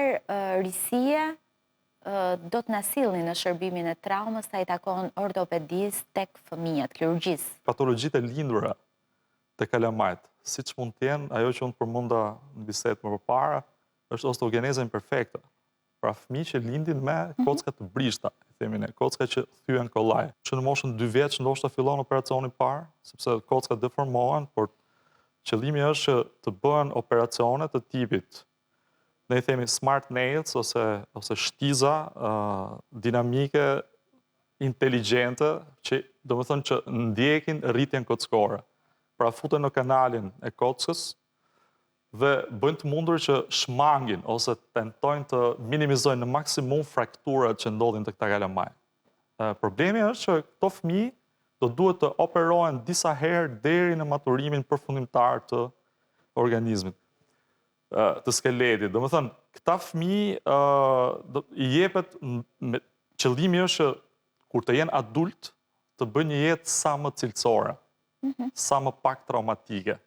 çfarë risie do të na sillni në shërbimin e traumës sa i takon ortopedisë tek fëmijët, kirurgjisë? Patologjitë e lindura të kalamajt, siç mund të jenë ajo që unë përmenda në bisedë më përpara, është osteogeneza imperfekta. Pra fëmijë që lindin me kocka të brishta, themi ne, kocka që thyen kollaj. Që në moshën 2 vjeç ndoshta fillon operacioni i parë, sepse kockat deformohen, por qëllimi është që të bëhen operacione të tipit, ne i themi smart nails ose shtiza dinamike, inteligjente, që domethënë që ndjekin rritjen kockore. Pra futen në kanalin e kockës dhe bëjnë të mundur që shmangin ose tentojnë të minimizojnë në maksimum frakturat që ndodhin të këta kalamaj. Problemi është që këto fëmijë do duhet të operohen disa herë deri në maturimin përfundimtar të organizmit, të skeletit. Domethënë, këta fëmijë i jepet qëllimi është që kur të jenë adult të bëjnë një jetë sa më cilësore, sa më pak traumatike.